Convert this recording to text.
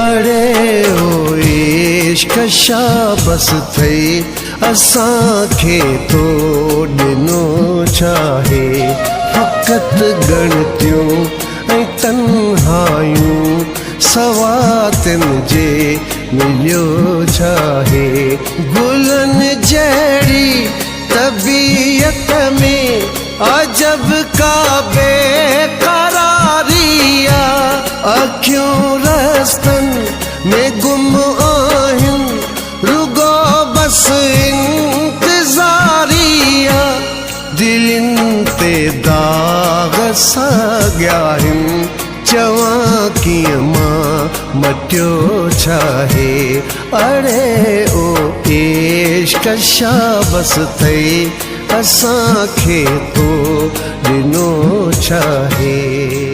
अड़े ओ इश्क शाबस थई असांखे तो ॾिनो चाहे फ़क़त ॻणतियूं ऐं तन्हायूं सवातिन जे मिलियो चाहे गुलनि जहिड़ी तबीयत में अजब का बेक़रारिया अखियूं रस्तन में गुम आहिनि रुगो बस इंतज़ारिया दिलनि ते दाग़ साॻिया आहिनि चवां कीअं मां मटियो छाहे अड़े ओ इश्क शाबस थई असांखे तो ॾिनो छाहे।